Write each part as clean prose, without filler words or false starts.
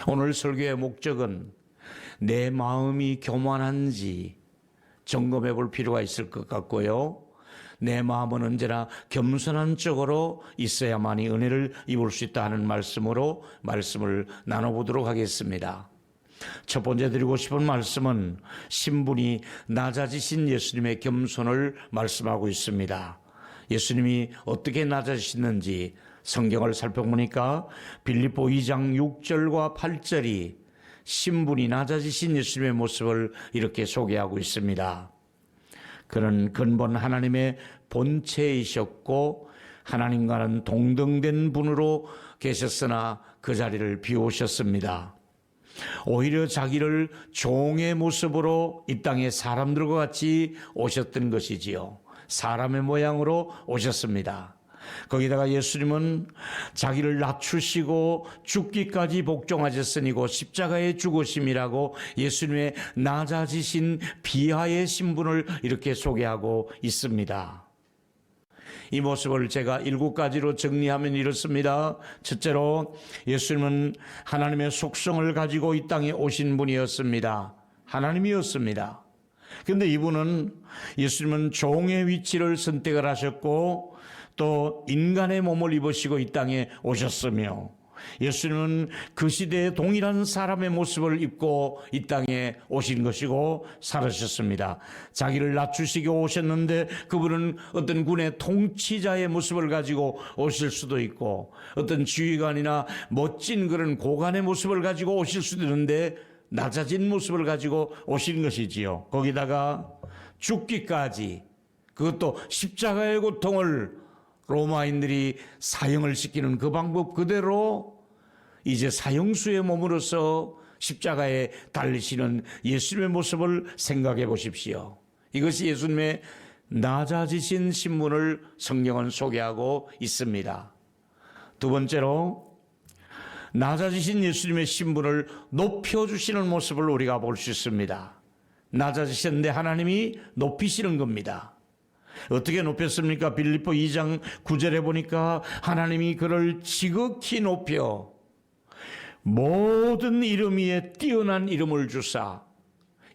오늘 설교의 목적은 내 마음이 교만한지 점검해 볼 필요가 있을 것 같고요. 내 마음은 언제나 겸손한 쪽으로 있어야만이 은혜를 입을 수 있다 하는 말씀으로 말씀을 나눠보도록 하겠습니다. 첫 번째 드리고 싶은 말씀은 신분이 낮아지신 예수님의 겸손을 말씀하고 있습니다. 예수님이 어떻게 낮아지셨는지 성경을 살펴보니까 빌립보 2장 6절과 8절이 신분이 낮아지신 예수님의 모습을 이렇게 소개하고 있습니다. 그는 근본 하나님의 본체이셨고 하나님과는 동등된 분으로 계셨으나 그 자리를 비우셨습니다. 오히려 자기를 종의 모습으로 이 땅에 사람들과 같이 오셨던 것이지요. 사람의 모양으로 오셨습니다. 거기다가 예수님은 자기를 낮추시고 죽기까지 복종하셨으니고 십자가의 죽으심이라고 예수님의 낮아지신 비하의 신분을 이렇게 소개하고 있습니다. 이 모습을 제가 7가지로 정리하면 이렇습니다. 첫째로 예수님은 하나님의 속성을 가지고 이 땅에 오신 분이었습니다. 하나님이었습니다. 그런데 이분은 예수님은 종의 위치를 선택을 하셨고 또 인간의 몸을 입으시고 이 땅에 오셨으며 예수님은 그 시대에 동일한 사람의 모습을 입고 이 땅에 오신 것이고 살으셨습니다. 자기를 낮추시기 오셨는데 그분은 어떤 군의 통치자의 모습을 가지고 오실 수도 있고 어떤 지휘관이나 멋진 그런 고관의 모습을 가지고 오실 수도 있는데 낮아진 모습을 가지고 오신 것이지요. 거기다가 죽기까지, 그것도 십자가의 고통을 로마인들이 사형을 시키는 그 방법 그대로 이제 사형수의 몸으로서 십자가에 달리시는 예수님의 모습을 생각해 보십시오. 이것이 예수님의 낮아지신 신분을 성경은 소개하고 있습니다. 두 번째로 낮아지신 예수님의 신분을 높여주시는 모습을 우리가 볼 수 있습니다. 낮아지셨는데 하나님이 높이시는 겁니다. 어떻게 높였습니까? 빌립보 2장 9절에 보니까 하나님이 그를 지극히 높여 모든 이름 위에 뛰어난 이름을 주사,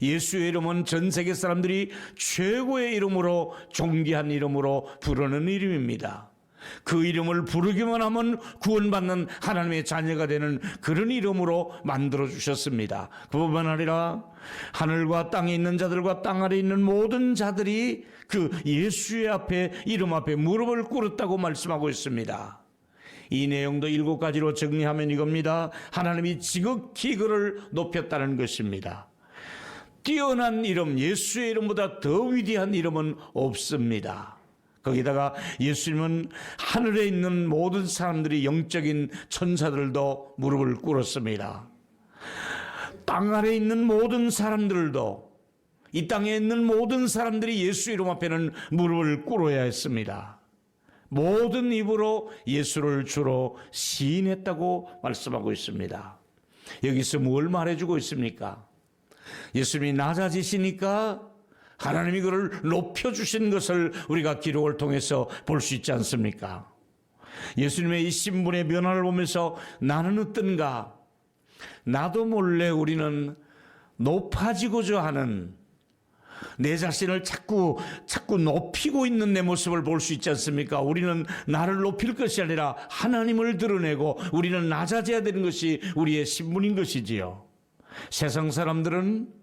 예수의 이름은 전 세계 사람들이 최고의 이름으로 존귀한 이름으로 부르는 이름입니다. 그 이름을 부르기만 하면 구원받는 하나님의 자녀가 되는 그런 이름으로 만들어 주셨습니다. 그뿐만 아니라 하늘과 땅에 있는 자들과 땅 아래 있는 모든 자들이 그 예수의 앞에 이름 앞에 무릎을 꿇었다고 말씀하고 있습니다. 이 내용도 7가지로 정리하면 이겁니다. 하나님이 지극히 그를 높였다는 것입니다. 뛰어난 이름, 예수의 이름보다 더 위대한 이름은 없습니다. 거기다가 예수님은 하늘에 있는 모든 사람들이 영적인 천사들도 무릎을 꿇었습니다. 땅 아래에 있는 모든 사람들도, 이 땅에 있는 모든 사람들이 예수 이름 앞에는 무릎을 꿇어야 했습니다. 모든 입으로 예수를 주로 시인했다고 말씀하고 있습니다. 여기서 뭘 말해주고 있습니까? 예수님이 낮아지시니까 하나님이 그를 높여주신 것을 우리가 기록을 통해서 볼 수 있지 않습니까? 예수님의 이 신분의 변화를 보면서 나는 어떤가? 나도 몰래 우리는 높아지고자 하는, 내 자신을 자꾸 높이고 있는 내 모습을 볼 수 있지 않습니까? 우리는 나를 높일 것이 아니라 하나님을 드러내고 우리는 낮아져야 되는 것이 우리의 신분인 것이지요. 세상 사람들은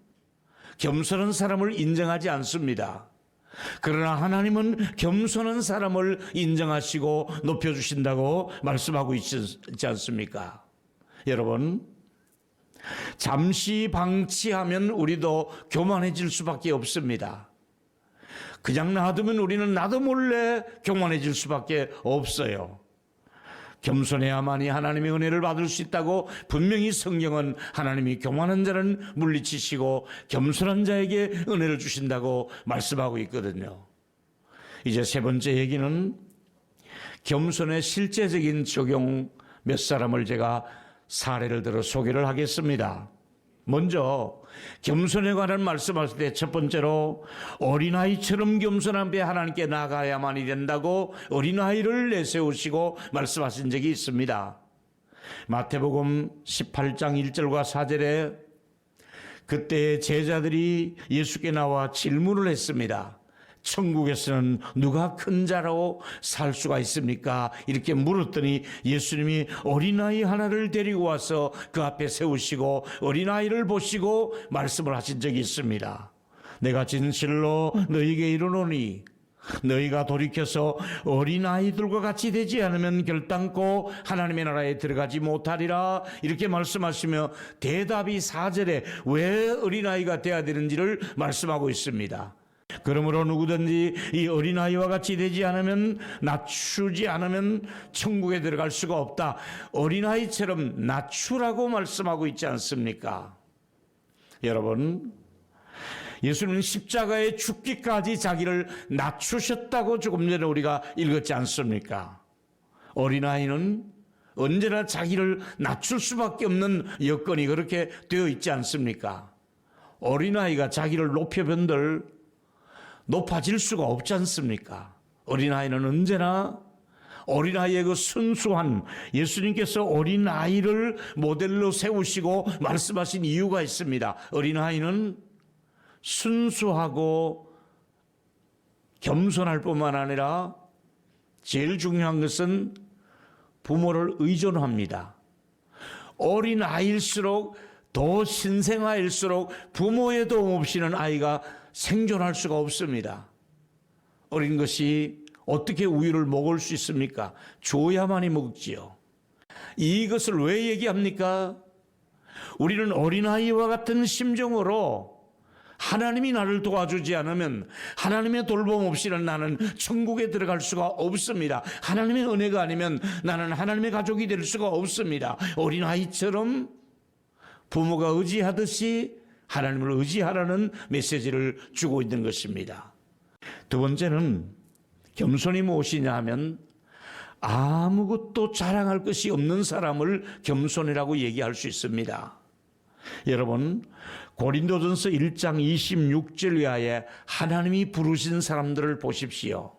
겸손한 사람을 인정하지 않습니다. 그러나 하나님은 겸손한 사람을 인정하시고 높여주신다고 말씀하고 있지 않습니까? 여러분, 잠시 방치하면 우리도 교만해질 수밖에 없습니다. 그냥 놔두면 우리는 나도 몰래 교만해질 수밖에 없어요. 겸손해야만이 하나님의 은혜를 받을 수 있다고 분명히 성경은 하나님이 교만한 자는 물리치시고 겸손한 자에게 은혜를 주신다고 말씀하고 있거든요. 이제 세 번째 얘기는 겸손의 실제적인 적용 몇 사람을 제가 사례를 들어 소개를 하겠습니다. 먼저 겸손에 관한 말씀하실 때 첫 번째로 어린아이처럼 겸손한 배 하나님께 나가야만이 된다고 어린아이를 내세우시고 말씀하신 적이 있습니다. 마태복음 18장 1절과 4절에 그때 제자들이 예수께 나와 질문을 했습니다. 천국에서는 누가 큰 자로 살 수가 있습니까? 이렇게 물었더니 예수님이 어린아이 하나를 데리고 와서 그 앞에 세우시고 어린아이를 보시고 말씀을 하신 적이 있습니다. 내가 진실로 너희에게 이르노니 너희가 돌이켜서 어린아이들과 같이 되지 않으면 결단코 하나님의 나라에 들어가지 못하리라. 이렇게 말씀하시며 대답이 4절에 왜 어린아이가 되어야 되는지를 말씀하고 있습니다. 그러므로 누구든지 이 어린아이와 같이 되지 않으면, 낮추지 않으면 천국에 들어갈 수가 없다. 어린아이처럼 낮추라고 말씀하고 있지 않습니까? 여러분, 예수님은 십자가에 죽기까지 자기를 낮추셨다고 조금 전에 우리가 읽었지 않습니까? 어린아이는 언제나 자기를 낮출 수밖에 없는 여건이 그렇게 되어 있지 않습니까? 어린아이가 자기를 높여본들 높아질 수가 없지 않습니까? 어린아이는 언제나 어린아이의 그 순수한, 예수님께서 어린아이를 모델로 세우시고 말씀하신 이유가 있습니다. 어린아이는 순수하고 겸손할 뿐만 아니라 제일 중요한 것은 부모를 의존합니다. 어린아이일수록 더 신생아일수록 부모의 도움 없이는 아이가 생존할 수가 없습니다. 어린 것이 어떻게 우유를 먹을 수 있습니까? 줘야만이 먹지요. 이것을 왜 얘기합니까? 우리는 어린아이와 같은 심정으로 하나님이 나를 도와주지 않으면, 하나님의 돌봄 없이는 나는 천국에 들어갈 수가 없습니다. 하나님의 은혜가 아니면 나는 하나님의 가족이 될 수가 없습니다. 어린아이처럼 부모가 의지하듯이 하나님을 의지하라는 메시지를 주고 있는 것입니다. 두 번째는 겸손이 무엇이냐 하면 아무것도 자랑할 것이 없는 사람을 겸손이라고 얘기할 수 있습니다. 여러분, 고린도전서 1장 26절 이하에 하나님이 부르신 사람들을 보십시오.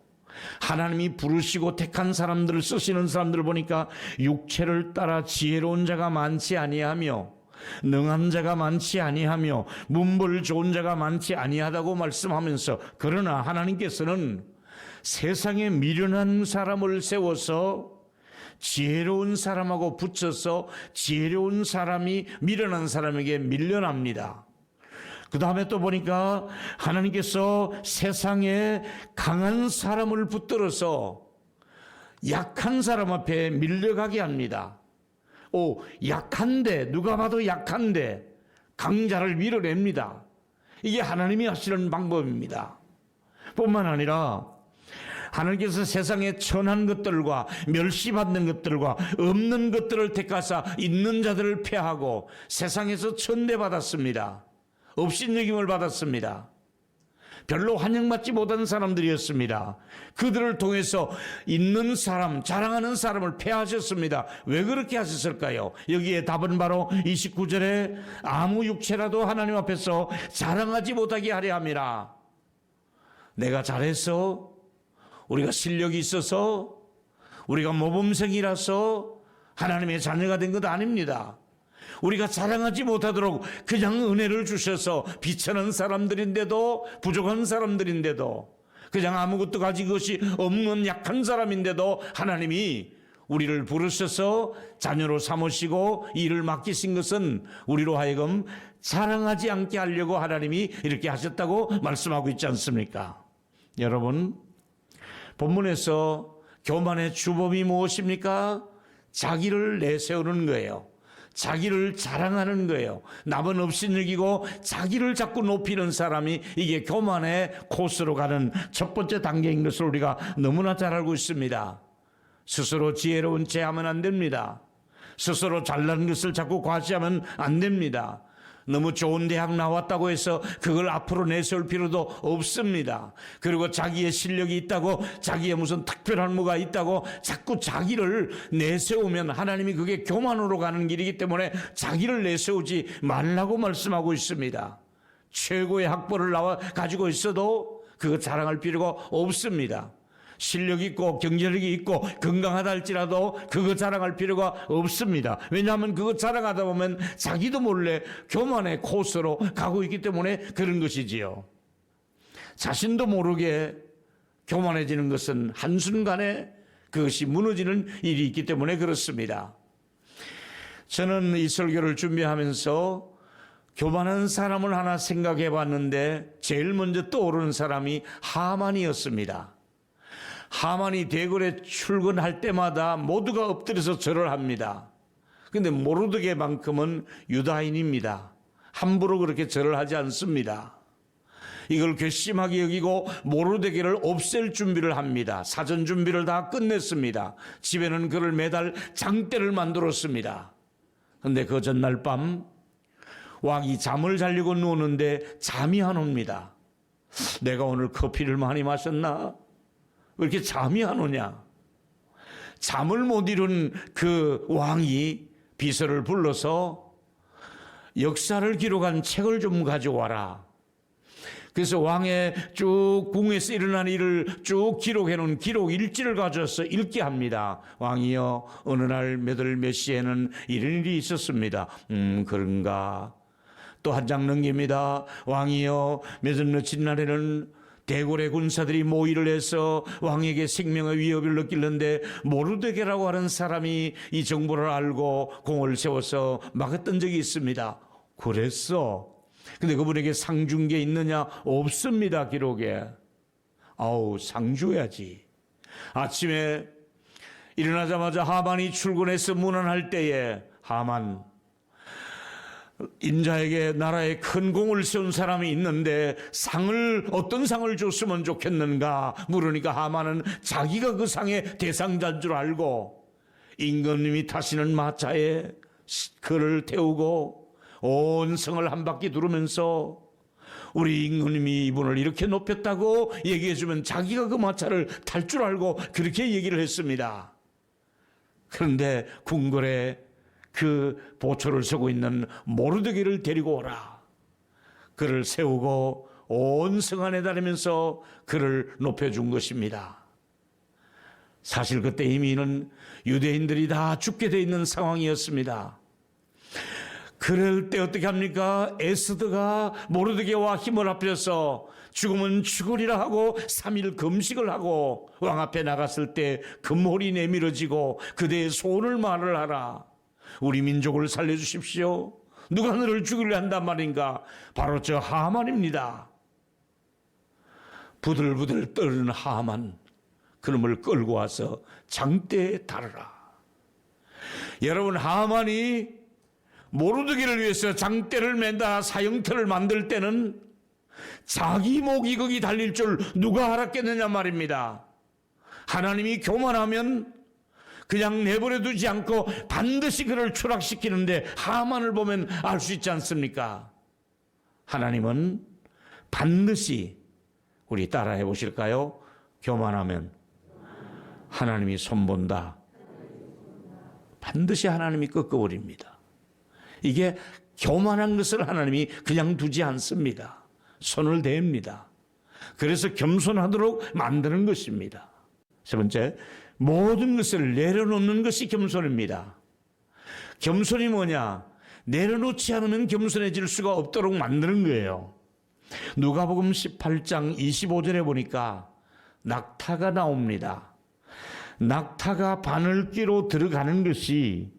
하나님이 부르시고 택한 사람들을 쓰시는 사람들을 보니까 육체를 따라 지혜로운 자가 많지 아니하며 능한 자가 많지 아니하며 문벌 좋은 자가 많지 아니하다고 말씀하면서, 그러나 하나님께서는 세상에 미련한 사람을 세워서 지혜로운 사람하고 붙여서 지혜로운 사람이 미련한 사람에게 밀려납니다. 그 다음에 또 보니까 하나님께서 세상에 강한 사람을 붙들어서 약한 사람 앞에 밀려가게 합니다. 약한데, 누가 봐도 약한데 강자를 밀어냅니다. 이게 하나님이 하시는 방법입니다. 뿐만 아니라 하나님께서 세상에 천한 것들과 멸시받는 것들과 없는 것들을 택하사 있는 자들을 폐하고 세상에서 천대받았습니다. 업신여김을 받았습니다. 별로 환영받지 못한 사람들이었습니다. 그들을 통해서 있는 사람, 자랑하는 사람을 폐하셨습니다. 왜 그렇게 하셨을까요? 여기에 답은 바로 29절에 아무 육체라도 하나님 앞에서 자랑하지 못하게 하려 함이라. 내가 잘해서, 우리가 실력이 있어서, 우리가 모범생이라서 하나님의 자녀가 된 것 아닙니다. 우리가 자랑하지 못하도록 그냥 은혜를 주셔서 비천한 사람들인데도, 부족한 사람들인데도, 그냥 아무것도 가진 것이 없는 약한 사람인데도 하나님이 우리를 부르셔서 자녀로 삼으시고 일을 맡기신 것은 우리로 하여금 자랑하지 않게 하려고 하나님이 이렇게 하셨다고 말씀하고 있지 않습니까? 여러분, 본문에서 교만의 주범이 무엇입니까? 자기를 내세우는 거예요. 자기를 자랑하는 거예요. 남은 업신여기고 자기를 자꾸 높이는 사람이, 이게 교만의 코스로 가는 첫 번째 단계인 것을 우리가 너무나 잘 알고 있습니다. 스스로 지혜로운 체 하면 안 됩니다. 스스로 잘난 것을 자꾸 과시하면 안 됩니다. 너무 좋은 대학 나왔다고 해서 그걸 앞으로 내세울 필요도 없습니다. 그리고 자기의 실력이 있다고, 자기의 무슨 특별한 뭐가 있다고 자꾸 자기를 내세우면 하나님이 그게 교만으로 가는 길이기 때문에 자기를 내세우지 말라고 말씀하고 있습니다. 최고의 학벌을 가지고 있어도 그거 자랑할 필요가 없습니다. 실력 있고 경제력이 있고 건강하다 할지라도 그거 자랑할 필요가 없습니다. 왜냐하면 그거 자랑하다 보면 자기도 몰래 교만의 코스로 가고 있기 때문에 그런 것이지요. 자신도 모르게 교만해지는 것은 한순간에 그것이 무너지는 일이 있기 때문에 그렇습니다. 저는 이 설교를 준비하면서 교만한 사람을 하나 생각해 봤는데 제일 먼저 떠오르는 사람이 하만이었습니다. 하만이 대궐에 출근할 때마다 모두가 엎드려서 절을 합니다. 그런데 모르드게만큼은 유다인입니다. 함부로 그렇게 절을 하지 않습니다. 이걸 괘씸하게 여기고 모르드게를 없앨 준비를 합니다. 사전 준비를 다 끝냈습니다. 집에는 그를 매달 장대를 만들었습니다. 그런데 그 전날 밤 왕이 잠을 자려고 누우는데 잠이 안 옵니다. 내가 오늘 커피를 많이 마셨나? 왜 이렇게 잠이 안 오냐? 잠을 못 이룬 그 왕이 비서를 불러서 역사를 기록한 책을 좀 가져와라. 그래서 왕의 쭉 궁에서 일어난 일을 쭉 기록해 놓은 기록 일지를 가져와서 읽게 합니다. 왕이여, 어느 날 몇 월 몇 시에는 이런 일이 있었습니다. 그런가? 또 한 장 넘깁니다. 왕이여, 몇 월 며칠 날에는 대궐의 군사들이 모의를 해서 왕에게 생명의 위협을 느끼는데 모르드게라고 하는 사람이 이 정보를 알고 공을 세워서 막았던 적이 있습니다. 그랬어. 근데 그분에게 상 준 게 있느냐? 없습니다, 기록에. 아우, 상 줘야지. 아침에 일어나자마자 하만이 출근해서 문안할 때에 하만, 인자에게 나라에 큰 공을 세운 사람이 있는데 어떤 상을 줬으면 좋겠는가 물으니까 하만은 자기가 그 상의 대상자인 줄 알고 임금님이 타시는 마차에 그를 태우고 온 성을 한 바퀴 두르면서 우리 임금님이 이분을 이렇게 높였다고 얘기해주면 자기가 그 마차를 탈 줄 알고 그렇게 얘기를 했습니다. 그런데 궁궐에 그 보초를 서고 있는 모르드게를 데리고 오라. 그를 세우고 온 성 안에 다니면서 그를 높여준 것입니다. 사실 그때 이미는 유대인들이 다 죽게 돼 있는 상황이었습니다. 그럴 때 어떻게 합니까? 에스더가 모르드게와 힘을 합쳐서 죽으면 죽으리라 하고 3일 금식을 하고 왕 앞에 나갔을 때 금홀이 내밀어지고 그대의 소원을 말을 하라. 우리 민족을 살려주십시오. 누가 너를 죽이려 한단 말인가? 바로 저 하만입니다. 부들부들 떨는 하만, 그놈을 끌고 와서 장대에 달으라. 여러분, 하만이 모르드게를 위해서 장대를 맨다 사형터를 만들 때는 자기 목이 거기 달릴 줄 누가 알았겠느냐 말입니다. 하나님이 교만하면 그냥 내버려 두지 않고 반드시 그를 추락시키는데 하만을 보면 알 수 있지 않습니까? 하나님은 반드시, 우리 따라해 보실까요? 교만하면 하나님이 손본다. 반드시 하나님이 꺾어버립니다. 이게 교만한 것을 하나님이 그냥 두지 않습니다. 손을 댑니다. 그래서 겸손하도록 만드는 것입니다. 세 번째, 모든 것을 내려놓는 것이 겸손입니다. 겸손이 뭐냐? 내려놓지 않으면 겸손해질 수가 없도록 만드는 거예요. 누가복음 18장 25절에 보니까 낙타가 나옵니다. 낙타가 바늘귀로 들어가는 것이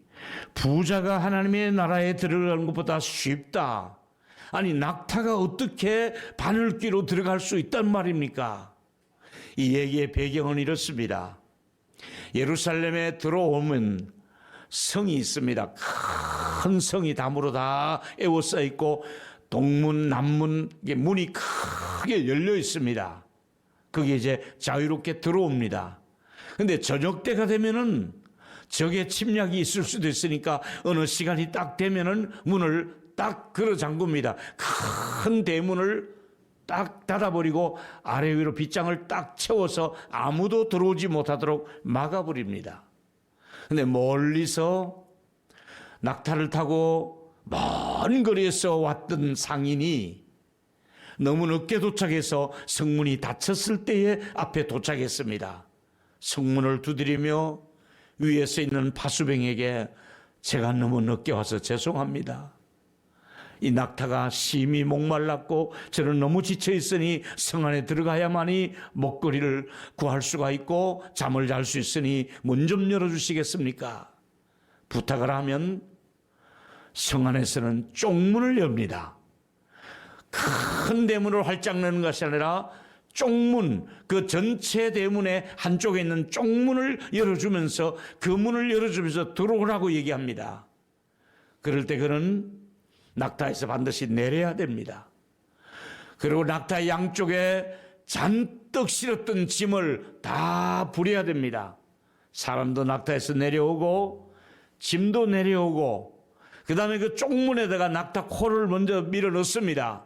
부자가 하나님의 나라에 들어가는 것보다 쉽다. 아니, 낙타가 어떻게 바늘귀로 들어갈 수 있단 말입니까? 이 얘기의 배경은 이렇습니다. 예루살렘에 들어오면 성이 있습니다. 큰 성이 담으로 다 에워싸 있고 동문, 남문, 문이 크게 열려 있습니다. 그게 이제 자유롭게 들어옵니다. 근데 저녁 때가 되면은 적의 침략이 있을 수도 있으니까 어느 시간이 딱 되면은 문을 딱 걸어 잠굽니다. 큰 대문을 딱 닫아버리고 아래 위로 빗장을 딱 채워서 아무도 들어오지 못하도록 막아버립니다. 근데 멀리서 낙타를 타고 먼 거리에서 왔던 상인이 너무 늦게 도착해서 성문이 닫혔을 때에 앞에 도착했습니다. 성문을 두드리며 위에서 있는 파수병에게 제가 너무 늦게 와서 죄송합니다. 이 낙타가 심히 목말랐고 저는 너무 지쳐 있으니 성 안에 들어가야만이 먹거리를 구할 수가 있고 잠을 잘 수 있으니 문 좀 열어주시겠습니까? 부탁을 하면 성 안에서는 쪽문을 엽니다. 큰 대문을 활짝 여는 것이 아니라 쪽문, 그 전체 대문의 한쪽에 있는 쪽문을 열어주면서 그 문을 열어주면서 들어오라고 얘기합니다. 그럴 때 그는 낙타에서 반드시 내려야 됩니다. 그리고 낙타 양쪽에 잔뜩 실었던 짐을 다 부려야 됩니다. 사람도 낙타에서 내려오고 짐도 내려오고 그 다음에 그 쪽문에다가 낙타 코를 먼저 밀어 넣습니다.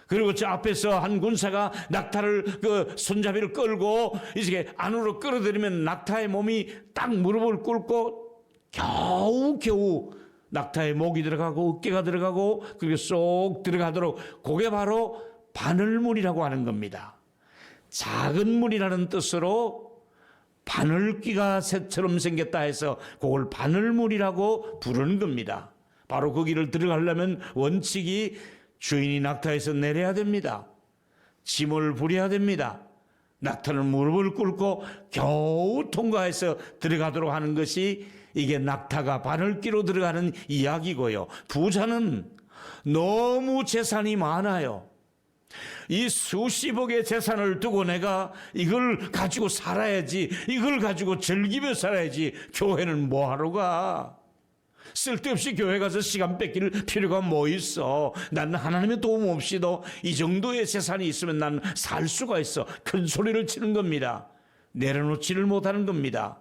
그리고 저 앞에서 한 군사가 낙타를 그 손잡이를 끌고 이제 안으로 끌어들이면 낙타의 몸이 딱 무릎을 꿇고 겨우겨우 낙타의 목이 들어가고 어깨가 들어가고 그리고 쏙 들어가도록 그게 바로 바늘문이라고 하는 겁니다. 작은 문이라는 뜻으로 바늘귀가 새처럼 생겼다 해서 그걸 바늘문이라고 부르는 겁니다. 바로 그 길을 들어가려면 원칙이 주인이 낙타에서 내려야 됩니다. 짐을 부려야 됩니다. 낙타는 무릎을 꿇고 겨우 통과해서 들어가도록 하는 것이 이게 낙타가 바늘귀로 들어가는 이야기고요. 부자는 너무 재산이 많아요. 이 수십억의 재산을 두고 내가 이걸 가지고 살아야지, 이걸 가지고 즐기며 살아야지, 교회는 뭐하러 가? 쓸데없이 교회 가서 시간 뺏길 필요가 뭐 있어. 난 하나님의 도움 없이도 이 정도의 재산이 있으면 난 살 수가 있어. 큰 소리를 치는 겁니다. 내려놓지를 못하는 겁니다.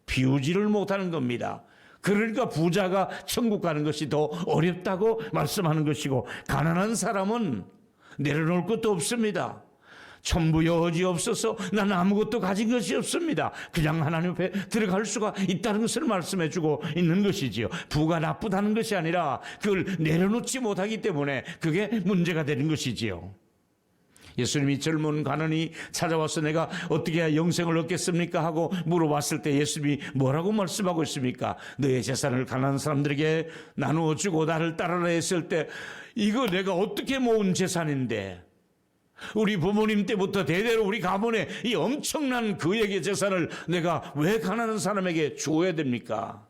비우지를 못하는 겁니다. 그러니까 부자가 천국 가는 것이 더 어렵다고 말씀하는 것이고, 가난한 사람은 내려놓을 것도 없습니다. 천부여지 없어서 나는 아무것도 가진 것이 없습니다. 그냥 하나님 앞에 들어갈 수가 있다는 것을 말씀해 주고 있는 것이지요. 부가 나쁘다는 것이 아니라 그걸 내려놓지 못하기 때문에 그게 문제가 되는 것이지요. 예수님이 젊은 가난이 찾아와서 내가 어떻게 해야 영생을 얻겠습니까? 하고 물어봤을 때 예수님이 뭐라고 말씀하고 있습니까? 너의 재산을 가난한 사람들에게 나누어 주고 나를 따르라 했을 때, 이거 내가 어떻게 모은 재산인데, 우리 부모님 때부터 대대로 우리 가문에 이 엄청난 그에게 재산을 내가 왜 가난한 사람에게 주어야 됩니까?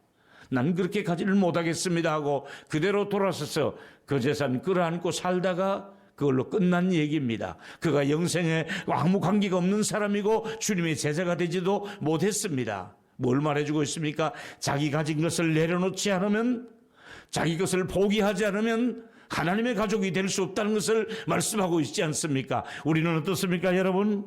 난 그렇게 가지를 못하겠습니다 하고 그대로 돌아서서 그 재산 끌어안고 살다가 그걸로 끝난 얘기입니다. 그가 영생에 아무 관계가 없는 사람이고 주님의 제자가 되지도 못했습니다. 뭘 말해주고 있습니까? 자기 가진 것을 내려놓지 않으면, 자기 것을 포기하지 않으면 하나님의 가족이 될 수 없다는 것을 말씀하고 있지 않습니까? 우리는 어떻습니까, 여러분?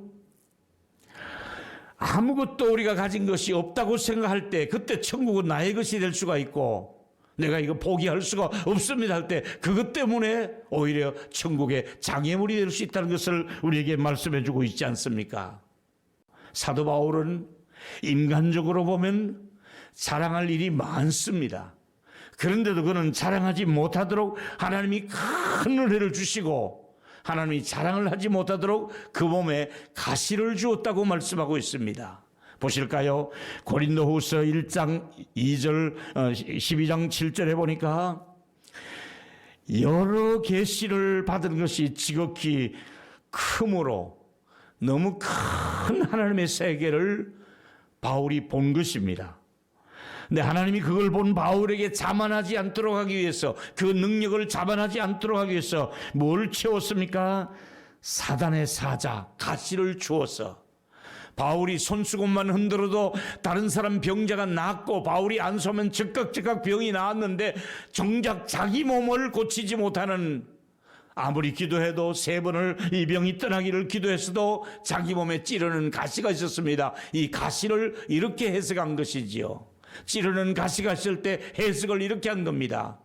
아무것도 우리가 가진 것이 없다고 생각할 때 그때 천국은 나의 것이 될 수가 있고, 내가 이거 포기할 수가 없습니다 할 때 그것 때문에 오히려 천국의 장애물이 될 수 있다는 것을 우리에게 말씀해 주고 있지 않습니까? 사도 바울은 인간적으로 보면 자랑할 일이 많습니다. 그런데도 그는 자랑하지 못하도록 하나님이 큰 은혜를 주시고 하나님이 자랑을 하지 못하도록 그 몸에 가시를 주었다고 말씀하고 있습니다. 보실까요? 고린도후서 1장 2절 12장 7절에 보니까 여러 계시를 받은 것이 지극히 크므로 너무 큰 하나님의 세계를 바울이 본 것입니다. 근데 하나님이 그걸 본 바울에게 자만하지 않도록 하기 위해서, 그 능력을 자만하지 않도록 하기 위해서 뭘 채웠습니까? 사단의 사자 가시를 주어서 바울이 손수건만 흔들어도 다른 사람 병자가 낫고 바울이 안수하면 즉각 병이 나았는데 정작 자기 몸을 고치지 못하는, 아무리 기도해도 3번을 이 병이 떠나기를 기도했어도 자기 몸에 찌르는 가시가 있었습니다. 이 가시를 이렇게 해석한 것이지요. 찌르는 가시가 있을 때 해석을 이렇게 한 겁니다.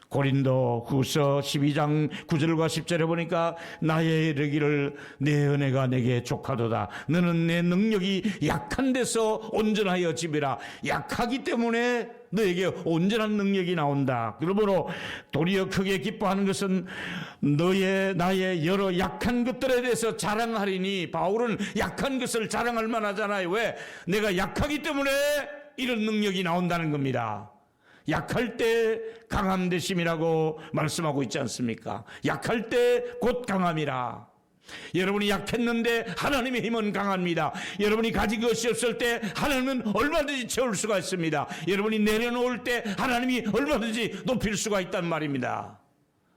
고린도 후서 12장 9절과 10절에 보니까 나의 이르기를 내 은혜가 내게 족하도다. 너는 내 능력이 약한 데서 온전하여 집이라. 약하기 때문에 너에게 온전한 능력이 나온다. 그러므로 도리어 크게 기뻐하는 것은 나의 여러 약한 것들에 대해서 자랑하리니, 바울은 약한 것을 자랑할 만하잖아요. 왜? 내가 약하기 때문에 이런 능력이 나온다는 겁니다. 약할 때 강함 되심이라고 말씀하고 있지 않습니까? 약할 때 곧 강함이라. 여러분이 약했는데 하나님의 힘은 강합니다. 여러분이 가진 것이 없을 때 하나님은 얼마든지 채울 수가 있습니다. 여러분이 내려놓을 때 하나님이 얼마든지 높일 수가 있단 말입니다.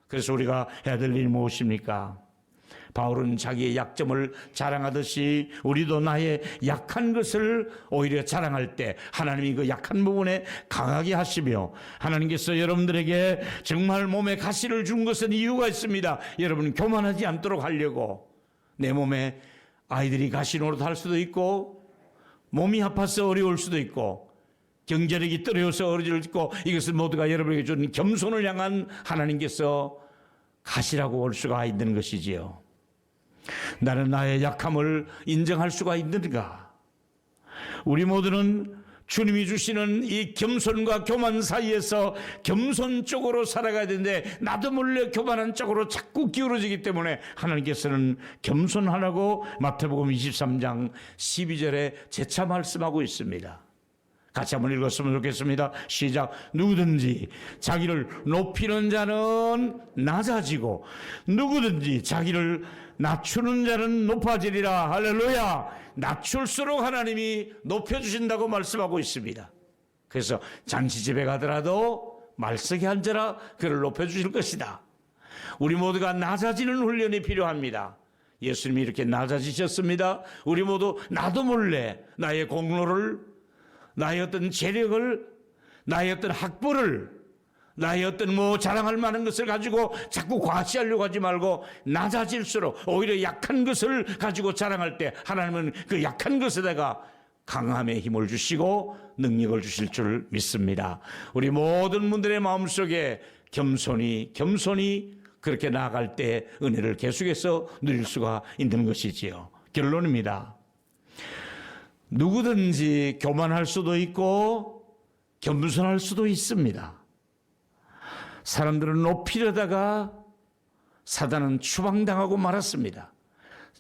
그래서 우리가 해야 될 일이 무엇입니까? 바울은 자기의 약점을 자랑하듯이 우리도 나의 약한 것을 오히려 자랑할 때 하나님이 그 약한 부분에 강하게 하시며, 하나님께서 여러분들에게 정말 몸에 가시를 준 것은 이유가 있습니다. 여러분 교만하지 않도록 하려고. 내 몸에 아이들이 가시 노릇할 수도 있고, 몸이 아파서 어려울 수도 있고, 경제력이 떨어져서 어려울 수도 있고, 이것은 모두가 여러분에게 준 겸손을 향한 하나님께서 가시라고 올 수가 있는 것이지요. 나는 나의 약함을 인정할 수가 있는가? 우리 모두는 주님이 주시는 이 겸손과 교만 사이에서 겸손 쪽으로 살아가야 되는데, 나도 몰래 교만한 쪽으로 자꾸 기울어지기 때문에 하나님께서는 겸손하라고 마태복음 23장 12절에 재차 말씀하고 있습니다. 같이 한번 읽었으면 좋겠습니다. 시작. 누구든지 자기를 높이는 자는 낮아지고 누구든지 자기를 낮추는 자는 높아지리라. 할렐루야. 낮출수록 하나님이 높여주신다고 말씀하고 있습니다. 그래서 잔치집에 가더라도 말석에 앉아라, 그를 높여주실 것이다. 우리 모두가 낮아지는 훈련이 필요합니다. 예수님이 이렇게 낮아지셨습니다. 우리 모두 나도 몰래 나의 공로를, 나의 어떤 재력을, 나의 어떤 학벌을, 나의 어떤 자랑할 만한 것을 가지고 자꾸 과시하려고 하지 말고, 낮아질수록 오히려 약한 것을 가지고 자랑할 때 하나님은 그 약한 것에다가 강함의 힘을 주시고 능력을 주실 줄 믿습니다. 우리 모든 분들의 마음속에 겸손히 그렇게 나아갈 때 은혜를 계속해서 누릴 수가 있는 것이지요. 결론입니다. 누구든지 교만할 수도 있고 겸손할 수도 있습니다. 사람들은 높이려다가 사단은 추방당하고 말았습니다.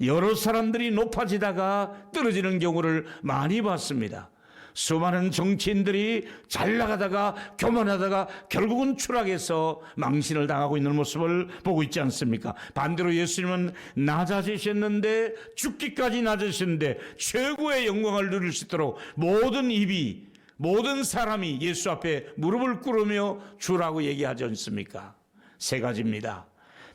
여러 사람들이 높아지다가 떨어지는 경우를 많이 봤습니다. 수많은 정치인들이 잘 나가다가 교만하다가 결국은 추락해서 망신을 당하고 있는 모습을 보고 있지 않습니까? 반대로 예수님은 낮아지셨는데, 죽기까지 낮으셨는데 최고의 영광을 누릴 수 있도록 모든 사람이 예수 앞에 무릎을 꿇으며 주라고 얘기하지 않습니까? 세 가지입니다.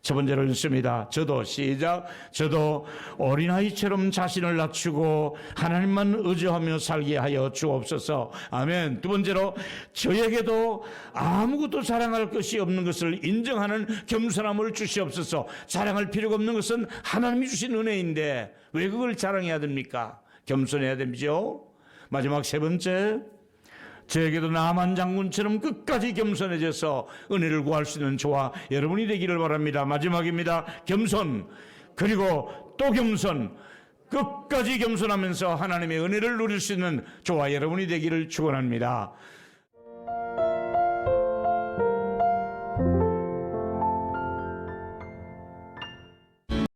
첫 번째로 읽습니다. 저도 어린아이처럼 자신을 낮추고 하나님만 의지하며 살게 하여 주옵소서. 아멘. 두 번째로, 저에게도 아무것도 자랑할 것이 없는 것을 인정하는 겸손함을 주시옵소서. 자랑할 필요가 없는 것은 하나님이 주신 은혜인데 왜 그걸 자랑해야 됩니까? 겸손해야 되죠. 마지막 세 번째, 저에게도 나만 장군처럼 끝까지 겸손해져서 은혜를 구할 수 있는 저와 여러분이 되기를 바랍니다. 마지막입니다. 겸손, 그리고 또 겸손, 끝까지 겸손하면서 하나님의 은혜를 누릴 수 있는 저와 여러분이 되기를 축원합니다.